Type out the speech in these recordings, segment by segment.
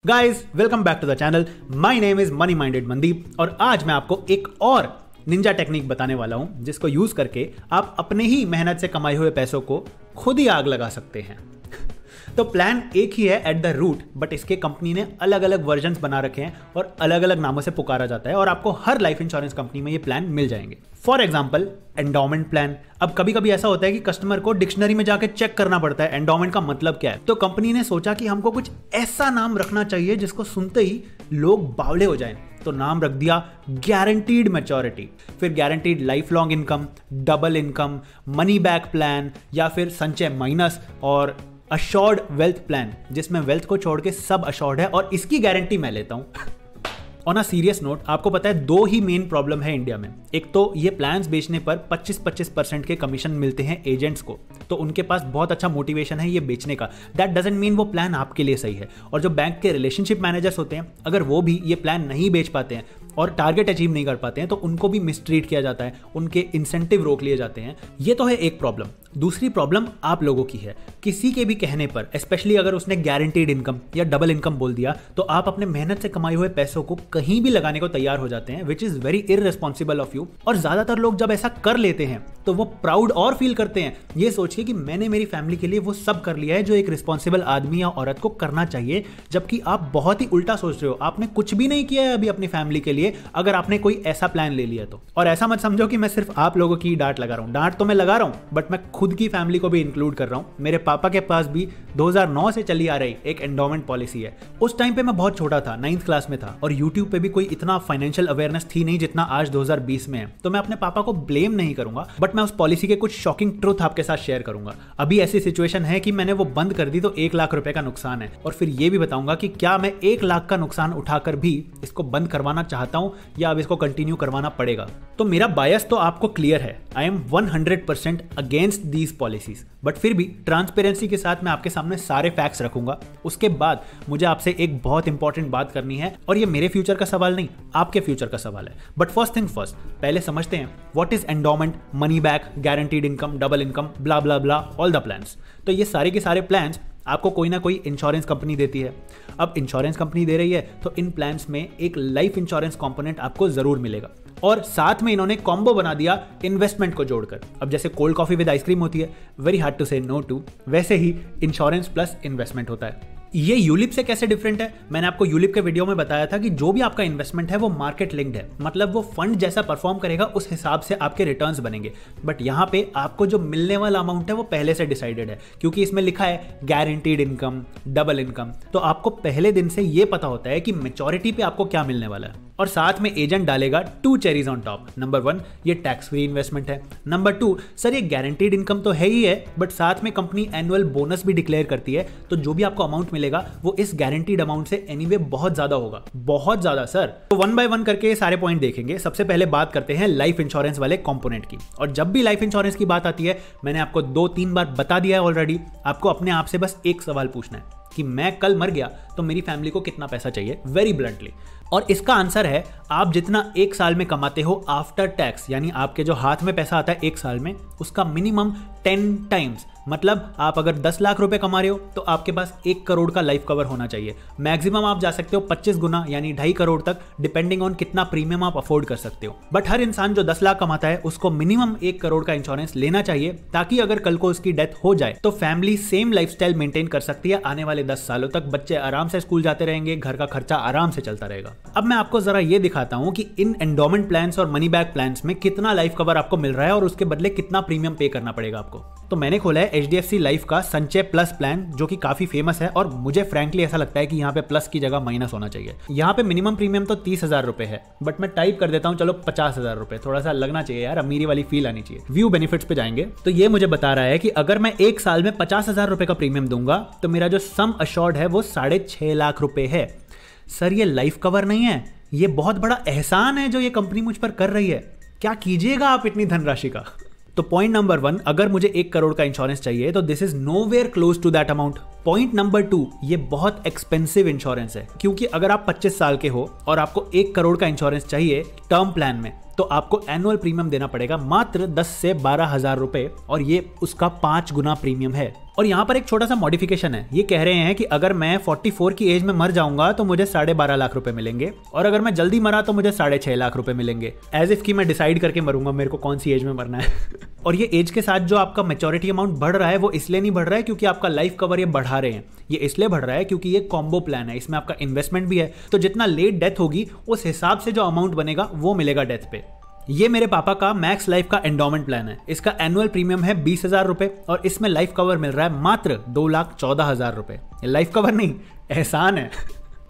Guys welcome back to the channel. My name is money minded Mandeep और आज मैं आपको एक और निंजा टेक्निक बताने वाला हूं जिसको यूज करके आप अपने ही मेहनत से कमाए हुए पैसों को खुद ही आग लगा सकते हैं। तो प्लान एक ही है एट द रूट, बट इसके कंपनी ने अलग अलग वर्जन्स बना रखे हैं और अलग अलग नामों से पुकारा जाता है और आपको हर लाइफ इंश्योरेंस कंपनी में ये प्लान मिल जाएंगे। For example endowment plan. अब कभी कभी ऐसा होता है कि कस्टमर को डिक्शनरी में जाके चेक करना पड़ता है एंडोमेंट का मतलब क्या है, तो कंपनी ने सोचा कि हमको कुछ ऐसा नाम रखना चाहिए जिसको सुनते ही लोग बावले हो जाएं। तो नाम रख दिया गारंटीड मैच्योरिटी, फिर guaranteed life long income, double income, money back plan या फिर संचय माइनस और अश्योर्ड वेल्थ प्लान, जिसमें वेल्थ को छोड़ के सब अश्योर्ड है और इसकी गारंटी मैं लेता हूं। ऑन अ सीरियस नोट, आपको पता है दो ही मेन प्रॉब्लम है इंडिया में। एक तो ये प्लान्स बेचने पर 25% के कमीशन मिलते हैं एजेंट्स को, तो उनके पास बहुत अच्छा मोटिवेशन है ये बेचने का। दैट डजंट मीन वो प्लान आपके लिए सही है। और जो बैंक के रिलेशनशिप मैनेजर्स होते हैं, अगर वो भी ये प्लान नहीं बेच पाते हैं और टारगेट अचीव नहीं कर पाते हैं तो उनको भी मिसट्रीट किया जाता है, उनके इंसेंटिव रोक लिए जाते हैं। ये तो है एक प्रॉब्लम। दूसरी प्रॉब्लम आप लोगों की है। किसी के भी कहने पर, स्पेशली अगर उसने गारंटीड इनकम या डबल इनकम बोल दिया, तो आप अपने मेहनत से कमाए हुए पैसों को कहीं भी लगाने को तैयार हो जाते हैं, which is very irresponsible of you. और ज्यादातर लोग जब ऐसा कर लेते हैं तो वो प्राउड और फील करते हैं, ये सोच के कि मैंने मेरी फैमिली के लिए वो सब कर लिया है जो एक रिस्पॉन्सिबल आदमी या औरत को करना चाहिए। जबकि आप बहुत ही उल्टा सोच रहे हो, आपने कुछ भी नहीं किया है अभी अपनी फैमिली के लिए, अगर आपने कोई ऐसा प्लान ले लिया तो। और ऐसा मत समझो कि मैं सिर्फ आप लोगों की डांट लगा रहा हूं। डांट तो मैं लगा रहा हूं, बट मैं खुद की फैमिली को भी इंक्लूड कर रहा हूं। मेरे पापा के पास भी 2009 से चली आ रही एक एंडोमेंट पॉलिसी है। उस टाइम पे मैं बहुत छोटा था, 9th क्लास में था, और यूट्यूब पे भी कोई इतना फाइनेंशियल अवेयरनेस थी नहीं जितना आज 2020 में है। तो मैं अपने पापा को ब्लेम नहीं करूंगा, बट मैं उस पॉलिसी के कुछ शॉकिंग ट्रुथ आपके साथ शेयर करूंगा। अभी ऐसी सिचुएशन है कि मैंने वो बंद कर दी तो 1 लाख रुपए का नुकसान है, और फिर ये भी बताऊंगा कि क्या मैं 1 लाख का नुकसान उठाकर भी इसको बंद करवाना चाहता हूं या अब इसको कंटिन्यू करवाना पड़ेगा। तो मेरा बायस तो आपको क्लियर है, I am 100% against these policies, but फिर भी ट्रांसपेरेंसी के साथ मैं आपके सामने सारे फैक्ट्स रखूंगा। उसके बाद मुझे आपसे एक बहुत इंपॉर्टेंट बात करनी है, और ये मेरे फ्यूचर का सवाल नहीं, आपके फ्यूचर का सवाल है। बट फर्स्ट थिंग फर्स्ट, पहले समझते हैं what is endowment, money back, guaranteed income, double income, blah blah blah, all the plans. तो ये सारे के सारे प्लान्स आपको कोई ना कोई इंश्योरेंस कंपनी देती है। अब इंश्योरेंस कंपनी दे रही है तो इन प्लान्स में एक लाइफ इंश्योरेंस कंपोनेंट आपको जरूर मिलेगा, और साथ में इन्होंने कॉम्बो बना दिया इन्वेस्टमेंट को जोड़कर। अब जैसे कोल्ड कॉफी विद आइसक्रीम होती है, वेरी हार्ड टू से नो टू, वैसे ही इंश्योरेंस प्लस इन्वेस्टमेंट होता है। ये यूलिप से कैसे डिफरेंट है? मैंने आपको यूलिप के वीडियो में बताया था कि जो भी आपका इन्वेस्टमेंट है वो मार्केट लिंक्ड है, मतलब वो फंड जैसा परफॉर्म करेगा उस हिसाब से आपके रिटर्न्स बनेंगे। बट यहाँ पे आपको जो मिलने वाला अमाउंट है वो पहले से डिसाइडेड है, क्योंकि इसमें लिखा है गारंटीड इनकम, डबल इनकम। तो आपको पहले दिन से ये पता होता है कि मैच्योरिटी पे आपको क्या मिलने वाला है। और साथ में एजेंट डालेगा 2 चेरीज ऑन टॉप। नंबर 1, ये टैक्स फ्री इन्वेस्टमेंट है। नंबर 2, सर ये गारंटीड इनकम तो है ही है, बट साथ में कंपनी एनुअल बोनस भी डिक्लेयर करती है, तो जो भी आपको अमाउंट मिलेगा वो इस गारंटीड अमाउंट से एनीवे बहुत ज्यादा होगा, बहुत ज्यादा सर। तो 1 by 1 करके सारे पॉइंट देखेंगे। सबसे पहले बात करते हैं लाइफ इंश्योरेंस वाले कंपोनेंट की। और जब भी लाइफ इंश्योरेंस की बात आती है, मैंने आपको 2-3 बार बता दिया है ऑलरेडी, आपको अपने आप से बस एक सवाल पूछना है कि मैं कल मर गया तो मेरी फैमिली को कितना पैसा चाहिए, वेरी ब्लंटली। और इसका आंसर है आप जितना 1 साल में कमाते हो आफ्टर टैक्स, यानी आपके जो हाथ में पैसा आता है 1 साल में, उसका मिनिमम 10 टाइम्स। मतलब आप अगर 10 लाख रुपए कमा रहे हो तो आपके पास 1 करोड़ का लाइफ कवर होना चाहिए। मैक्सिमम आप जा सकते हो 25 गुना, यानी 2.5 करोड़ तक, डिपेंडिंग ऑन कितना प्रीमियम आप अफोर्ड कर सकते हो। बट हर इंसान जो 10 लाख कमाता है उसको मिनिमम 1 करोड़ का इंश्योरेंस लेना चाहिए, ताकि अगर कल को उसकी डेथ हो जाए तो फैमिली सेम लाइफस्टाइल मेंटेन कर सकती है आने वाले 10 सालों तक। बच्चे आराम से स्कूल जाते रहेंगे, घर का खर्चा आराम से चलता रहेगा। अब मैं आपको जरा ये दिखाता हूं कि इन एंडोमेंट प्लान्स और मनी बैक प्लान्स में कितना लाइफ कवर आपको मिल रहा है और उसके बदले कितना प्रीमियम पे करना पड़ेगा आपको। तो मैंने खोला है HDFC लाइफ का संचय प्लस प्लान, जो कि काफी फेमस है, और मुझे फ्रैंकली ऐसा लगता है कि यहाँ पे प्लस की जगह माइनस होना चाहिए। यहाँ पे मिनिमम प्रीमियम तो 30,000 रुपए है, बट मैं टाइप कर देता हूँ चलो 50,000 रुपए, थोड़ा सा लगना चाहिए यार, अमीरी वाली फील आनी चाहिए। व्यू बेनिफिट्स पे जाएंगे तो ये मुझे बता रहा है कि अगर मैं 1 साल में 50,000 रुपए का प्रीमियम दूंगा तो मेरा जो सम अश्योर्ड है वो 6.5 लाख रुपए है। सर ये लाइफ कवर नहीं है, ये बहुत बड़ा एहसान है जो ये कंपनी मुझ पर कर रही है। क्या कीजिएगा आप इतनी धनराशि का? तो पॉइंट नंबर 1, अगर मुझे 1 करोड़ का इंश्योरेंस चाहिए तो this is nowhere close to that amount. Point number 2, ये बहुत एक्सपेंसिव इंश्योरेंस है, क्योंकि अगर आप 25 साल के हो और आपको 1 करोड़ का इंश्योरेंस चाहिए टर्म प्लान में, तो आपको एनुअल प्रीमियम देना पड़ेगा मात्र 10 से 12 हजार रुपए, और ये उसका 5 गुना प्रीमियम है। और यहाँ पर एक छोटा सा मॉडिफिकेशन है, ये कह रहे हैं कि अगर मैं 44 की एज में मर जाऊंगा तो मुझे 12.5 लाख रुपए मिलेंगे, और अगर मैं जल्दी मरा तो मुझे 6.5 लाख रुपए मिलेंगे। एज इफ कि मैं डिसाइड करके मरूंगा मेरे को कौन सी एज में मरना है। और ये एज के साथ जो आपका मैच्योरिटी अमाउंट बढ़ रहा है वो इसलिए नहीं बढ़ रहा है क्योंकि आपका लाइफ कवर ये बढ़ा रहे हैं, ये इसलिए बढ़ रहा है क्योंकि ये कॉम्बो प्लान है, इसमें आपका इन्वेस्टमेंट भी है, तो जितना लेट डेथ होगी उस हिसाब से जो अमाउंट बनेगा वो मिलेगा डेथ पे। ये मेरे पापा का मैक्स लाइफ का एंडोमेंट प्लान है, इसका एनुअल प्रीमियम है 20,000 रुपए और इसमें लाइफ कवर मिल रहा है मात्र 2,14,000 रुपए। लाइफ कवर नहीं, एहसान है।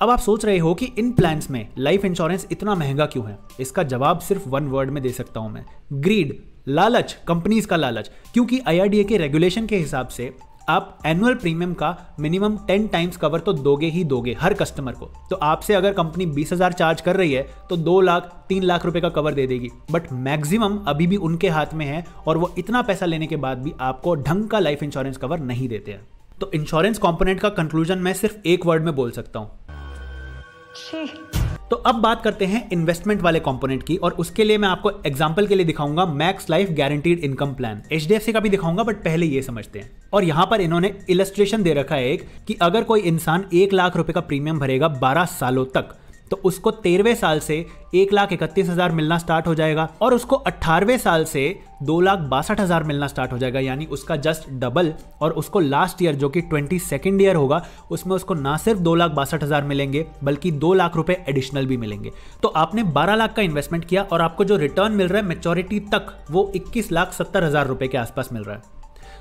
अब आप सोच रहे हो कि इन प्लान्स में लाइफ इंश्योरेंस इतना महंगा क्यों है? इसका जवाब सिर्फ वन वर्ड में दे सकता हूं मैं, ग्रीड, लालच, कंपनीज का लालच। क्योंकि IRDA के रेगुलेशन के हिसाब से आप एनुअल प्रीमियम का मिनिमम 10 टाइम्स कवर तो दोगे ही दोगे हर कस्टमर को। तो आपसे अगर कंपनी 20,000 चार्ज कर रही है तो 2 लाख 3 लाख रुपए का कवर दे देगी, बट मैक्सिमम अभी भी उनके हाथ में है और वो इतना पैसा लेने के बाद भी आपको ढंग का लाइफ इंश्योरेंस कवर नहीं देते हैं। तो इंश्योरेंस कंपोनेंट का कंक्लूजन मैं सिर्फ एक वर्ड में बोल सकता हूं। तो अब बात करते हैं इन्वेस्टमेंट वाले कंपोनेंट की, और उसके लिए मैं आपको एग्जांपल के लिए दिखाऊंगा max life guaranteed income plan. HDFC का भी दिखाऊंगा, बट पहले ये समझते हैं। और यहां पर इन्होंने इलस्ट्रेशन दे रखा है एक कि अगर कोई इंसान 1 लाख रुपए का प्रीमियम भरेगा 12 सालों तक तो उसको 13वें साल से 1,31,000 मिलना स्टार्ट हो जाएगा और उसको 18वें साल से 2,62,000 मिलना स्टार्ट हो जाएगा, यानी उसका जस्ट डबल। और उसको लास्ट ईयर जो कि 22nd ईयर होगा उसमें उसको ना सिर्फ 2,62,000 मिलेंगे बल्कि 2 लाख रुपए एडिशनल भी मिलेंगे। तो आपने 12 लाख का इन्वेस्टमेंट किया और आपको जो रिटर्न मिल रहा है मैच्योरिटी तक वो 21,70,000 रुपए के आसपास मिल रहा है।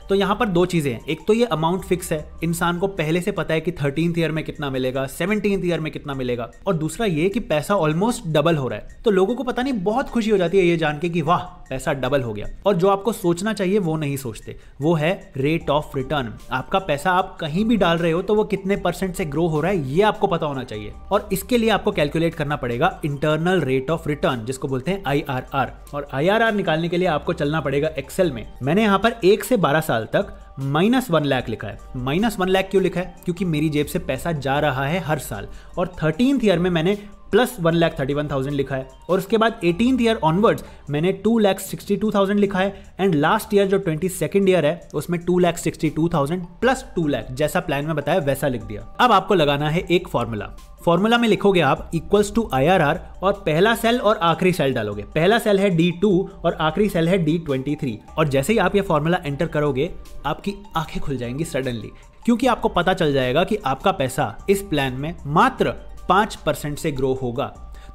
तो यहां पर दो चीजें हैं, एक तो ये अमाउंट फिक्स है, इंसान को पहले से पता है कि 13th ईयर में कितना मिलेगा, 17th ईयर में कितना मिलेगा, और दूसरा ये कि पैसा ऑलमोस्ट डबल हो रहा है। तो लोगों को पता नहीं बहुत खुशी हो जाती है ये जान के कि वाह पैसा डबल हो गया। और जो आपको सोचना चाहिए वो नहीं सोचते, वो है रेट ऑफ रिटर्न। आपका पैसा आप कहीं भी डाल रहे हो तो वो कितने % से ग्रो हो रहा है ये आपको पता होना चाहिए, और इसके लिए आपको कैलकुलेट करना पड़ेगा इंटरनल रेट ऑफ रिटर्न, जिसको बोलते हैं IRR। और IRR निकालने के लिए आपको चलना पड़ेगा एक्सेल में। मैंने यहाँ पर 1 से 12 साल तक -1 लाख लिखा है। -1 लाख क्यों लिखा है? क्योंकि मेरी जेब से पैसा जा रहा है हर साल। और 13th ईयर में मैंने +1,31,000 लिखा है, और उसके बाद 18th ईयर ऑनवर्ड्स मैंने 2,62,000 लिखा है, एंड लास्ट ईयर जो 22nd ईयर है उसमें 2,62,000 + 2 लाख, जैसा प्लान में बताया वैसा लिख दिया। अब आपको लगाना है एक फॉर्मूला में लिखोगे आप = IRR और पहला सेल और आखिरी सेल डालोगे। पहला सेल है D2 और आखिरी सेल है D23, और जैसे ही आप ये फॉर्मूला एंटर करोगे आपकी आंखें खुल जाएंगी सडनली, क्योंकि आपको पता चल जाएगा कि आपका पैसा इस प्लान में मात्र 5% से ग्रो होगा।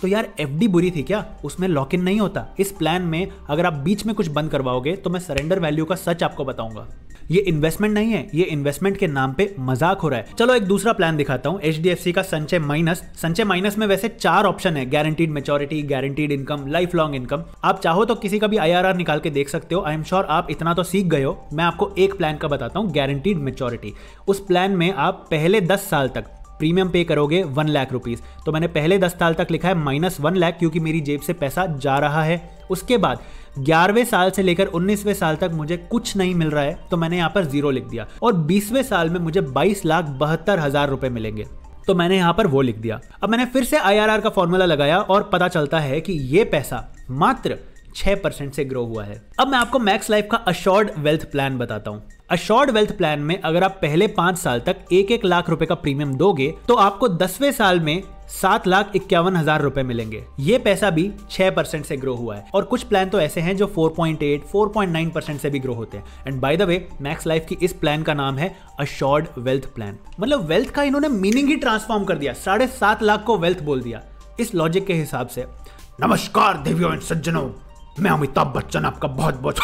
तो यार FD बुरी थी क्या? उसमें लॉक इन नहीं होता। इस प्लान में अगर आप बीच में कुछ बंद करवाओगे तो मैं सरेंडर वैल्यू का सच आपको बताऊंगा। ये इन्वेस्टमेंट नहीं है, ये इन्वेस्टमेंट के नाम पे मजाक हो रहा है। चलो एक दूसरा प्लान दिखाता हूं, HDFC का संचय माइनस। संचय माइनस में वैसे 4 ऑप्शन है, guaranteed maturity, guaranteed income, life long income. आप चाहो तो किसी का भी IRR निकाल के देख सकते हो। आई एम श्योर आप इतना तो सीख गए हो। मैं आपको एक प्लान का बताता हूँ, गारंटीड मैच्योरिटी। उस प्लान में आप पहले 10 साल तक प्रीमियम पे करोगे 1 लाख रुपीज। तो मैंने पहले 10 साल तक लिखा है -1 लाख, क्योंकि मेरी जेब से पैसा जा रहा है। उसके बाद 11वें साल से लेकर 19वें साल तक मुझे कुछ नहीं मिल रहा है, तो मैंने यहाँ पर 0 लिख दिया। और 20वें साल में मुझे 22,72,000 रुपए मिलेंगे, तो मैंने यहाँ पर वो लिख दिया। अब मैंने फिर से IRR का फॉर्मूला लगाया और पता चलता है कि ये पैसा मात्र 6% से ग्रो हुआ है। अब मैं आपको मैक्स लाइफ का अश्योर्ड वेल्थ प्लान बताता हूं। अश्योर्ड वेल्थ प्लान में अगर आप पहले 5 साल तक 1-1 लाख रुपए का प्रीमियम दोगे तो आपको 10वें साल में 7,51,000 रुपए मिलेंगे। ये पैसा भी 6% से ग्रो हुआ है। और कुछ प्लान तो ऐसे हैं जो 4.8, 4.9% से भी ग्रो होते हैं। And by the way max life की इस प्लान का नाम है अश्योर्ड वेल्थ प्लान। मतलब वेल्थ का इन्होंने मीनिंग ही ट्रांसफॉर्म कर दिया, 7.5 लाख को वेल्थ बोल दिया। इस लॉजिक के हिसाब से नमस्कार देवियों एंड सज्जनों, मैं अमिताभ बच्चन आपका बहुत बहुत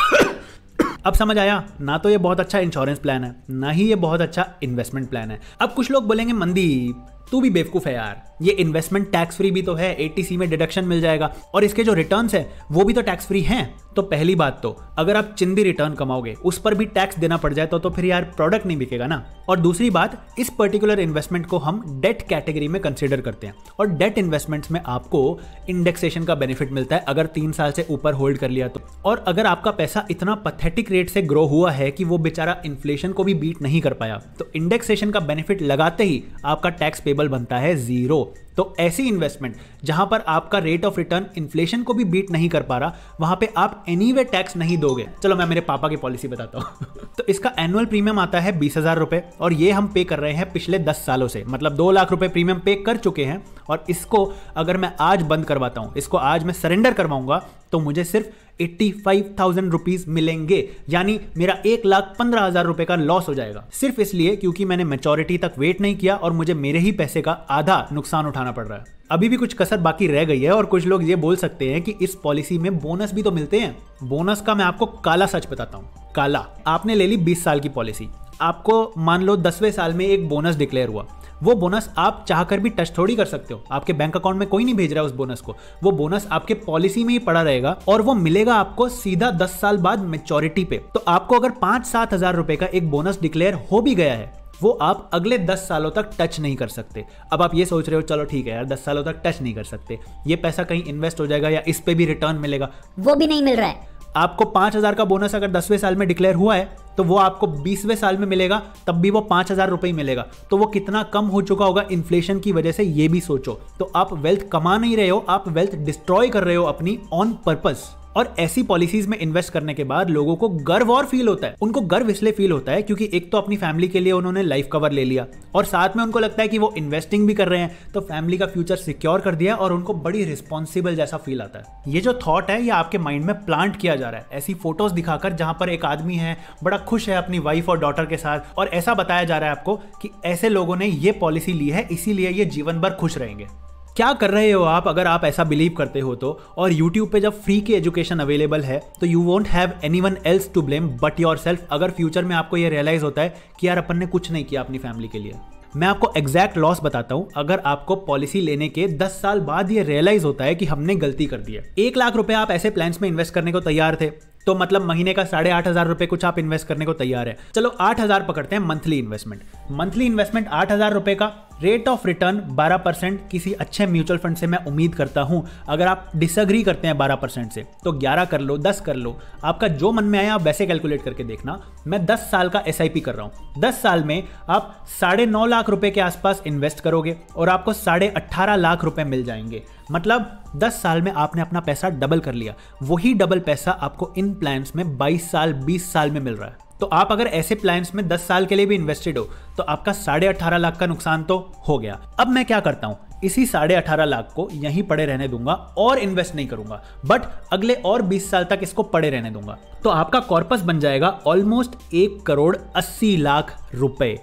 अब समझ आया ना? तो ये बहुत अच्छा इंश्योरेंस प्लान है, ना ही ये बहुत अच्छा इन्वेस्टमेंट प्लान है। अब कुछ लोग बोलेंगे मनदीप तू भी बेवकूफ है यार, ये इन्वेस्टमेंट टैक्स फ्री भी तो है, 80C में डिडक्शन मिल जाएगा और इसके जो रिटर्न्स है वो भी तो टैक्स फ्री हैं। तो पहली बात तो अगर आप चिंदी रिटर्न कमाओगे उस पर भी टैक्स देना पड़ जाए तो फिर यार प्रोडक्ट नहीं बिकेगा ना। और दूसरी बात, इस पर्टिकुलर इन्वेस्टमेंट को हम डेट कैटेगरी में कंसिडर करते हैं, और डेट इन्वेस्टमेंट्स में आपको इंडेक्सेशन का बेनिफिट मिलता है अगर 3 साल से ऊपर होल्ड कर लिया तो। और अगर आपका पैसा इतना पैथेटिक रेट से ग्रो हुआ है कि वो बेचारा इन्फ्लेशन को भी बीट नहीं कर पाया, तो इंडेक्सेशन का बेनिफिट लगाते ही आपका टैक्स पेबल बनता है 0। तो ऐसी इन्वेस्टमेंट जहां पर आपका रेट ऑफ रिटर्न इन्फ्लेशन को भी बीट नहीं कर पा रहा, वहां पे आप एनीवे टैक्स नहीं दोगे। चलो मैं मेरे पापा की पॉलिसी बताता हूं। तो इसका एनुअल प्रीमियम आता है 20,000 रुपए और ये हम पे कर रहे हैं पिछले 10 सालों से, मतलब 2 लाख रुपए प्रीमियम पे कर चुके हैं। और इसको अगर मैं आज बंद करवाता हूं, इसको आज मैं सरेंडर करवाऊंगा, तो मुझे सिर्फ 85,000 रुपीज मिलेंगे, यानी मेरा 1,15,000 रुपए का लॉस हो जाएगा, सिर्फ इसलिए क्योंकि मैंने मैच्योरिटी तक वेट नहीं किया और मुझे मेरे ही पैसे का आधा नुकसान उठाना पड़ रहा है। अभी भी कुछ कसर बाकी रह गई है और कुछ लोग ये बोल सकते हैं कि इस पॉलिसी में बोनस भी तो मिलते हैं। बोनस का मैं आपको काला सच बताता हूं। काला, आपने ले ली 20 साल की पॉलिसी, आपको मान लो 10वें साल में एक बोनस डिक्लेयर हुआ। वो बोनस आप चाहकर भी टच थोड़ी कर सकते हो, आपके बैंक अकाउंट में कोई नहीं भेज रहा है उस बोनस को। वो बोनस आपके पॉलिसी में ही पड़ा रहेगा और वो मिलेगा आपको सीधा 10 साल बाद मैच्योरिटी पे। तो आपको अगर 5-7 हजार रुपए का एक बोनस डिक्लेयर हो भी गया है, वो आप अगले 10 सालों तक टच नहीं कर सकते। अब आप ये सोच रहे हो चलो ठीक है यार 10 सालों तक टच नहीं कर सकते, ये पैसा कहीं इन्वेस्ट हो जाएगा या इस पे भी रिटर्न मिलेगा, वो भी नहीं मिल रहा है। आपको 5,000 का बोनस अगर 10वें साल में डिक्लेयर हुआ है तो वो आपको 20वें साल में मिलेगा, तब भी वो 5,000 रुपए ही मिलेगा। तो वो कितना कम हो चुका होगा इन्फ्लेशन की वजह से, ये भी सोचो। तो आप वेल्थ कमा नहीं रहे हो, आप वेल्थ डिस्ट्रॉय कर रहे हो अपनी ऑन पर्पस। और ऐसी पॉलिसीज में इन्वेस्ट करने के बाद लोगों को गर्व और फील होता है। उनको गर्व इसलिए फील होता है क्योंकि एक तो अपनी फैमिली के लिए उन्होंने लाइफ कवर ले लिया और साथ में उनको लगता है कि वो इन्वेस्टिंग भी कर रहे हैं, तो फैमिली का फ्यूचर सिक्योर कर दिया और उनको बड़ी रिस्पॉन्सिबल जैसा फील आता है। ये जो थॉट है ये आपके माइंड में प्लांट किया जा रहा है ऐसी फोटोज दिखाकर जहां पर एक आदमी है बड़ा खुश है अपनी वाइफ और डॉटर के साथ, और ऐसा बताया जा रहा है आपको कि ऐसे लोगों ने ये पॉलिसी ली है इसीलिए ये जीवन भर खुश रहेंगे। क्या कर रहे हो आप अगर आप ऐसा बिलीव करते हो तो? और YouTube पे जब फ्री की एजुकेशन अवेलेबल है तो you won't have anyone else to blame but yourself, अगर फ्यूचर में आपको ये रियलाइज होता है कि यार अपन ने कुछ नहीं किया अपनी फैमिली के लिए। मैं आपको एग्जैक्ट लॉस बताता हूं। अगर आपको पॉलिसी लेने के 10 साल बाद ये रियलाइज होता है कि हमने गलती कर दी है, 1 लाख रुपए आप ऐसे प्लान्स में इन्वेस्ट करने को तैयार थे, तो मतलब महीने का 8,500 रुपए कुछ आप इन्वेस्ट करने को तैयार है। चलो 8,000 पकड़ते हैं मंथली इन्वेस्टमेंट। मंथली इन्वेस्टमेंट 8,000 रुपए का, रेट ऑफ रिटर्न 12% किसी अच्छे म्यूचुअल फंड से मैं उम्मीद करता हूं। अगर आप डिसएग्री करते हैं 12% से तो 11 कर लो, 10 कर लो, आपका जो मन में आया आप वैसे कैलकुलेट करके देखना। मैं 10 साल का SIP कर रहा हूं। 10 साल में आप 9.5 लाख रुपए के आसपास इन्वेस्ट करोगे और आपको 18.5 लाख रुपए मिल जाएंगे। मतलब 10 साल में आपने अपना पैसा डबल कर लिया। वही डबल पैसा आपको इन प्लान्स में 22 साल 20 साल में मिल रहा है। तो आप अगर ऐसे प्लान्स में 10 साल के लिए भी इन्वेस्टेड हो तो आपका 18.5 लाख का नुकसान तो हो गया। अब मैं क्या करता हूं, इसी 18.5 लाख को यहीं पड़े रहने दूंगा और इन्वेस्ट नहीं करूंगा, बट अगले और 20 साल तक इसको पड़े रहने दूंगा। तो आपका कॉर्पस बन जाएगा ऑलमोस्ट 1,80,00,000 रुपए।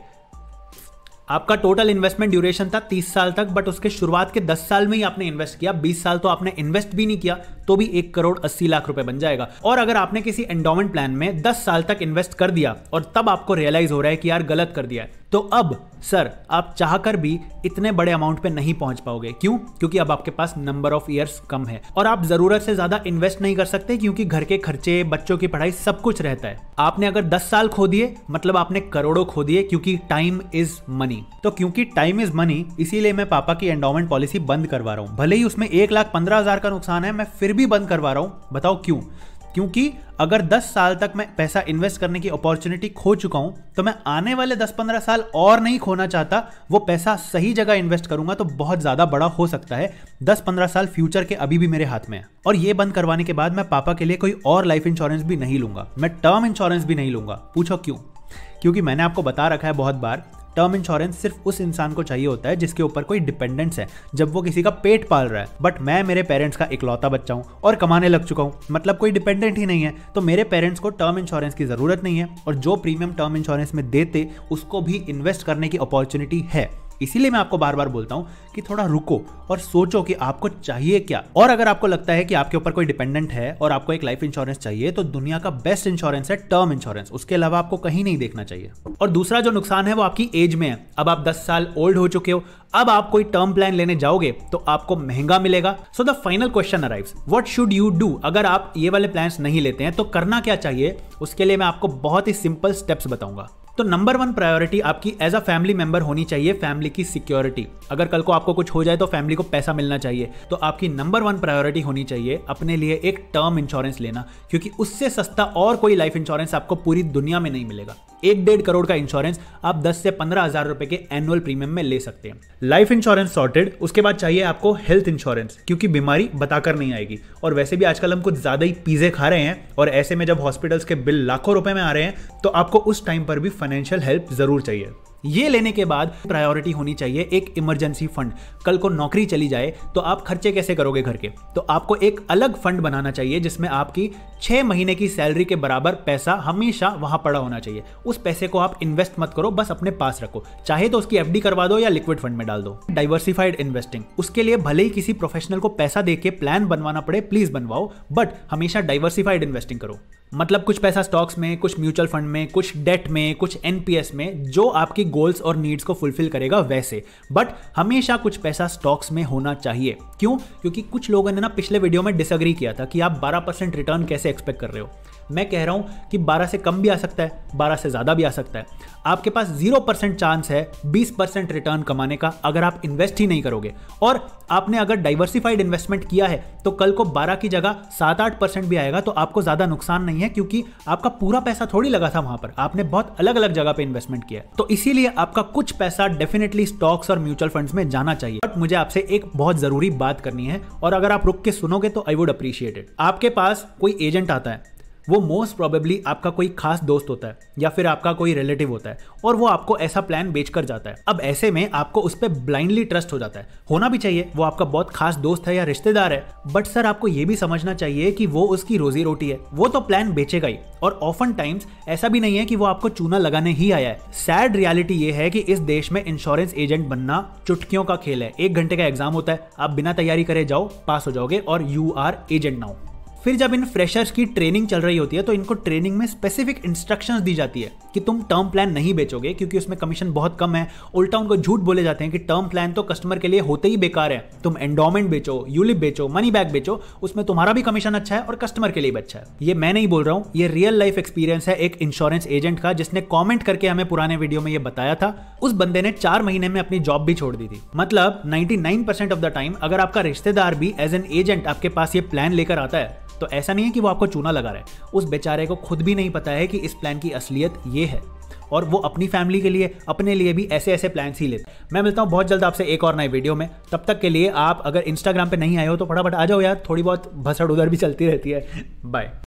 आपका टोटल इन्वेस्टमेंट ड्यूरेशन था 30 साल तक, बट उसके शुरुआत के 10 साल में ही आपने इन्वेस्ट किया, 20 साल तो आपने इन्वेस्ट भी नहीं किया, तो भी 1,80,00,000 रुपए बन जाएगा। और अगर आपने किसी एंडोमेंट प्लान में 10 साल तक इन्वेस्ट कर दिया और तब आपको रियलाइज हो रहा है कि यार गलत कर दिया है, तो अब सर आप चाहकर भी इतने बड़े अमाउंट पे नहीं पहुंच पाओगे। क्यों? क्योंकि अब आपके पास नंबर ऑफ ईयर्स कम है और आप जरूरत से ज्यादा इन्वेस्ट नहीं कर सकते क्योंकि घर के खर्चे, बच्चों की पढ़ाई, सब कुछ रहता है। आपने अगर 10 साल खो दिए मतलब आपने करोड़ों खो दिए, क्योंकि टाइम इज मनी। तो क्योंकि टाइम इज मनी इसीलिए मैं पापा की एंडोमेंट पॉलिसी बंद करवा रहा हूं। भले ही उसमें 1,15,000 का नुकसान है, मैं फिर भी बंद करवा रहा हूं। बताओ क्यों? क्योंकि अगर 10 साल तक मैं पैसा इन्वेस्ट करने की अपॉर्चुनिटी खो चुका हूं तो मैं आने वाले 10-15 साल और नहीं खोना चाहता। वो पैसा सही जगह इन्वेस्ट करूंगा तो बहुत ज्यादा बड़ा हो सकता है। 10-15 साल फ्यूचर के अभी भी मेरे हाथ में है। और ये बंद करवाने के बाद मैं पापा के लिए कोई और लाइफ इंश्योरेंस भी नहीं लूंगा, मैं टर्म इंश्योरेंस भी नहीं लूंगा। पूछो क्यों? क्योंकि मैंने आपको बता रखा है बहुत बार, टर्म इंश्योरेंस सिर्फ उस इंसान को चाहिए होता है जिसके ऊपर कोई डिपेंडेंस है, जब वो किसी का पेट पाल रहा है। बट मैं मेरे पेरेंट्स का इकलौता बच्चा हूं और कमाने लग चुका हूं, मतलब कोई डिपेंडेंट ही नहीं है। तो मेरे पेरेंट्स को टर्म इंश्योरेंस की जरूरत नहीं है और जो प्रीमियम टर्म इंश्योरेंस में देते उसको भी इन्वेस्ट करने की अपॉर्चुनिटी है। इसीलिए मैं आपको बार बार बोलता हूं कि थोड़ा रुको और सोचो कि आपको चाहिए क्या। और अगर आपको लगता है कि आपके ऊपर कोई डिपेंडेंट है और आपको एक लाइफ इंश्योरेंस चाहिए तो दुनिया का बेस्ट इंश्योरेंस है टर्म इंश्योरेंस, उसके अलावा आपको कहीं नहीं देखना चाहिए। और दूसरा जो नुकसान है वो आपकी एज में है। अब आप 10 साल ओल्ड हो चुके हो, अब आप कोई टर्म प्लान लेने जाओगे तो आपको महंगा मिलेगा। So the final question arrives, what should you do? अगर आप ये वाले प्लान्स नहीं लेते हैं तो करना क्या चाहिए? उसके लिए मैं आपको बहुत ही सिंपल स्टेप्स बताऊंगा। तो नंबर 1 प्रायोरिटी आपकी एज अ फैमिली मेंबर होनी चाहिए फैमिली की सिक्योरिटी। अगर कल को आपको कुछ हो जाए तो फैमिली को पैसा मिलना चाहिए, तो आपकी नंबर 1 प्रायोरिटी होनी चाहिए अपने लिए एक टर्म इंश्योरेंस लेना, क्योंकि उससे सस्ता और कोई लाइफ इंश्योरेंस आपको पूरी दुनिया में नहीं मिलेगा। 1-1.5 करोड़ का इंश्योरेंस आप 10 से 15,000 रुपए के एनुअल प्रीमियम में ले सकते हैं। लाइफ इंश्योरेंस सॉर्टेड, उसके बाद चाहिए आपको हेल्थ इंश्योरेंस, क्योंकि बीमारी बताकर नहीं आएगी और वैसे भी आजकल हम कुछ ज्यादा ही पिज़्ज़े खा रहे हैं और ऐसे में जब हॉस्पिटल्स के बिल लाखों रुपए में आ रहे हैं तो आपको उस टाइम पर भी फाइनेंशियल हेल्प जरूर चाहिए। ये लेने के बाद प्रायोरिटी होनी चाहिए एक इमरजेंसी फंड। कल को नौकरी चली जाए तो आप खर्चे कैसे करोगे घर के, तो आपको एक अलग फंड बनाना चाहिए जिसमें आपकी 6 महीने की सैलरी के बराबर पैसा हमेशा वहां पड़ा होना चाहिए। उस पैसे को आप इन्वेस्ट मत करो, बस अपने पास रखो, चाहे तो उसकी एफडी करवा दो या लिक्विड फंड में डाल दो। डाइवर्सिफाइड इन्वेस्टिंग, उसके लिए भले ही किसी प्रोफेशनल को पैसा देके प्लान बनवाना पड़े, प्लीज बनवाओ, बट हमेशा डाइवर्सिफाइड इन्वेस्टिंग करो। मतलब कुछ पैसा स्टॉक्स में, कुछ म्यूचुअल फंड में, कुछ डेट में, कुछ एनपीएस में, जो आपकी गोल्स और नीड्स को फुलफिल करेगा वैसे, बट हमेशा कुछ पैसा स्टॉक्स में होना चाहिए। क्यों? क्योंकि कुछ लोगों ने ना पिछले वीडियो में डिसएग्री किया था कि आप 12% रिटर्न कैसे एक्सपेक्ट कर रहे हो। मैं कह रहा हूं कि 12 से कम भी आ सकता है, 12 से ज्यादा भी आ सकता है। आपके पास 0% चांस है 20% रिटर्न कमाने का अगर आप इन्वेस्ट ही नहीं करोगे। और आपने अगर डाइवर्सिफाइड इन्वेस्टमेंट किया है तो कल को 12 की जगह 7-8% भी आएगा तो आपको ज्यादा नुकसान नहीं है, क्योंकि आपका पूरा पैसा थोड़ी लगा था वहां पर, आपने बहुत अलग अलग जगह पे इन्वेस्टमेंट किया। तो इसीलिए आपका कुछ पैसा डेफिनेटली स्टॉक्स और म्यूचुअल फंड्स में जाना चाहिए। बट मुझे आपसे एक बहुत जरूरी बात करनी है और अगर आप रुक के सुनोगे तो आई वुड अप्रिशिएट इट। आपके पास कोई एजेंट आता है, वो मोस्ट प्रोबेबली आपका कोई खास दोस्त होता है या फिर आपका कोई रिलेटिव होता है और वो आपको ऐसा प्लान बेचकर जाता है। अब ऐसे में आपको उस पर ब्लाइंडली ट्रस्ट हो जाता है। होना भी चाहिए, वो आपका बहुत खास दोस्त है या रिश्तेदार है, बट सर आपको ये भी समझना चाहिए कि वो उसकी रोजी रोटी है, वो तो प्लान बेचेगा ही। और ऑफन टाइम्स ऐसा भी नहीं है कि वो आपको चूना लगाने ही आया है। सैड रियलिटी ये है कि इस देश में इंश्योरेंस एजेंट बनना चुटकियों का खेल है। 1 घंटे का एग्जाम होता है, आप बिना तैयारी करे जाओ, पास हो जाओगे और यू आर एजेंट नाउ। फिर जब इन फ्रेशर्स की ट्रेनिंग चल रही होती है तो इनको ट्रेनिंग में स्पेसिफिक इंस्ट्रक्शंस दी जाती है कि तुम टर्म प्लान नहीं बेचोगे क्योंकि उसमें कमीशन बहुत कम है। उल्टा उनको झूठ बोले जाते हैं कि टर्म प्लान तो कस्टमर के लिए होते ही बेकार है, तुम एंडोमेंट बेचो, यूलिप बेचो, मनी बैक बेचो, उसमें तुम्हारा भी कमीशन अच्छा है और कस्टमर के लिए भी अच्छा है। ये मैं नहीं बोल रहा हूं, ये रियल लाइफ एक्सपीरियंस है एक इंश्योरेंस एजेंट का जिसने कॉमेंट करके हमें पुराने वीडियो में ये बताया था। उस बंदे ने 4 महीने में अपनी जॉब भी छोड़ दी थी। मतलब 99% ऑफ द टाइम अगर आपका रिश्तेदार भी एज एन एजेंट आपके पास ये प्लान लेकर आता है तो ऐसा नहीं है कि वो आपको चूना लगा रहा है, उस बेचारे को खुद भी नहीं पता है कि इस प्लान की असलियत ये है और वो अपनी फैमिली के लिए, अपने लिए भी ऐसे ऐसे प्लान ही लेते। मैं मिलता हूं बहुत जल्द आपसे एक और नए वीडियो में। तब तक के लिए आप अगर इंस्टाग्राम पे नहीं आए हो तो फटाफट आ जाओ यार, थोड़ी बहुत भसड़ उधर भी चलती रहती है। बाय।